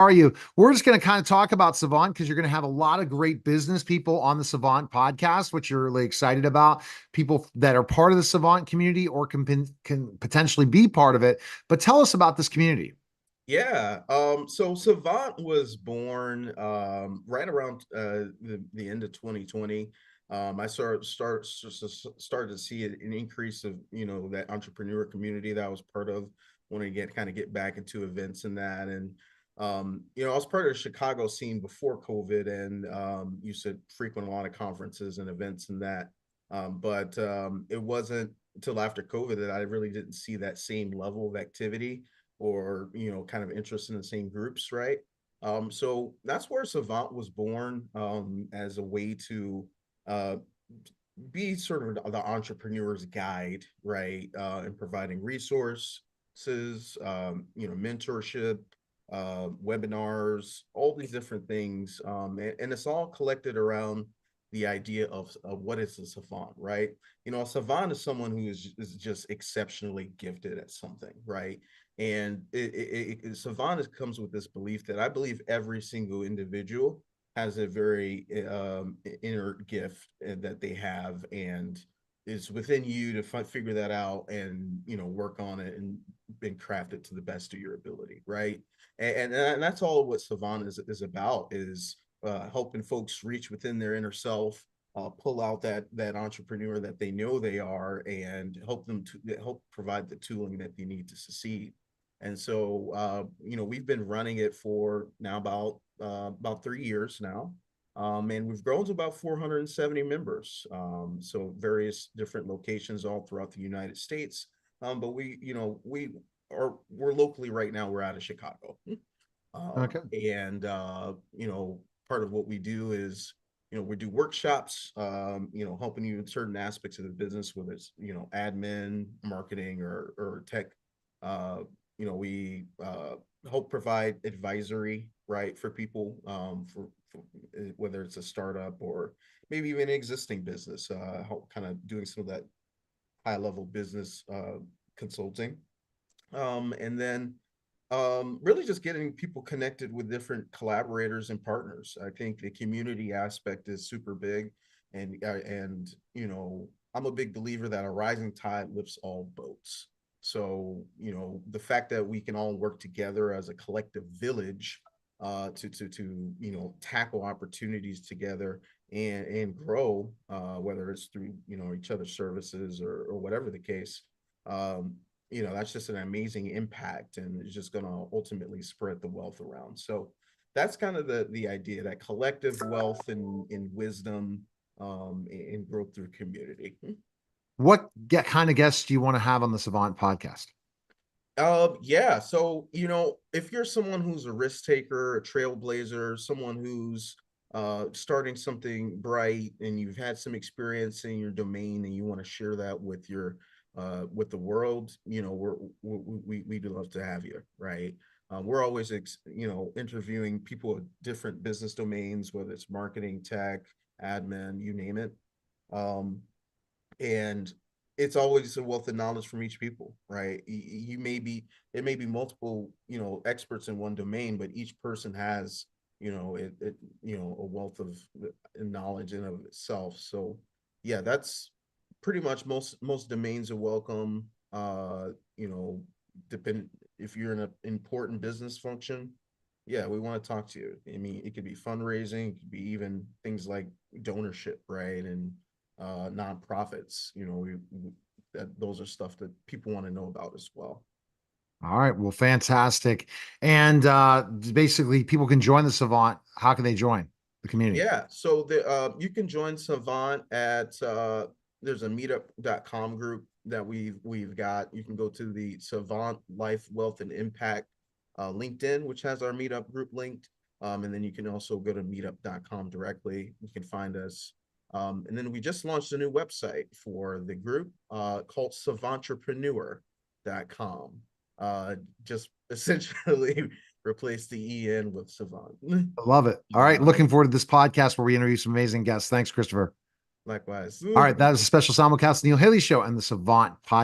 Are you? We're just going to kind of talk about Savant because you're going to have a lot of great business people on the Savant podcast, which you're really excited about. People that are part of the Savant community or can potentially be part of it. But tell us about this community. Yeah. So Savant was born right around the end of 2020. I started to see an increase of that entrepreneur community that I was part of. Want to get back into events and that, and I was part of the Chicago scene before COVID, and used to frequent a lot of conferences and events and that. But it wasn't until after COVID that I really didn't see that same level of activity or kind of interest in the same groups, right? So that's where Savant was born, as a way to uh, be sort of the entrepreneur's guide, right? And providing resources, mentorship, webinars, all these different things, and it's all collected around the idea of what is a savant, right? A savant is someone who is just exceptionally gifted at something, right? And savant comes with this belief that I believe every single individual has a very inner gift that they have, and it's within you to figure that out and work on it and craft it to the best of your ability, right? And that's all what savant is about, is helping folks reach within their inner self, pull out that entrepreneur that they know they are, and help them to help provide the tooling that they need to succeed. And so, we've been running it for now about 3 years now, and we've grown to about 470 members. So various different locations all throughout the United States. But we're locally right now. We're out of Chicago, Okay. and part of what we do is we do workshops, helping you in certain aspects of the business, whether it's admin, marketing, or tech. We help provide advisory, right, for people, for whether it's a startup or maybe even an existing business, help kind of doing some of that high level business consulting, and then really just getting people connected with different collaborators and partners. I think the community aspect is super big, and I'm a big believer that a rising tide lifts all boats. So the fact that we can all work together as a collective village, to tackle opportunities together and grow, whether it's through each other's services or whatever the case. That's just an amazing impact, and it's just going to ultimately spread the wealth around. So that's kind of the idea, that collective wealth and wisdom, and growth through community. What kind of guests do you want to have on the Savant podcast? Yeah. So, if you're someone who's a risk taker, a trailblazer, someone who's starting something bright, and you've had some experience in your domain and you want to share that with the world, we'd love to have you, right? We're always interviewing people with different business domains, whether it's marketing, tech, admin, you name it. Um, and it's always a wealth of knowledge from each people, right? You may be It may be multiple experts in one domain, but each person has a wealth of knowledge in of itself. So yeah, that's pretty much most domains are welcome. Depend If you're in an important business function, yeah, we want to talk to you. I mean, it could be fundraising, it could be even things like donorship, right? And nonprofits. Those are stuff that people want to know about as well. All right. Well, fantastic. And basically, people can join the Savant. How can they join the community? Yeah, so you can join Savant at there's a meetup.com group that we've got. You can go to the Savant Life, Wealth, and Impact LinkedIn, which has our meetup group linked. And then you can also go to meetup.com directly. You can find us. And then we just launched a new website for the group called savantrepreneur.com. Just essentially replace the EN with Savant. I love it. All right. Looking forward to this podcast where we interview some amazing guests. Thanks, Christopher. Likewise. All right. That was a special simulcast of the Neil Haley Show and the Savant podcast.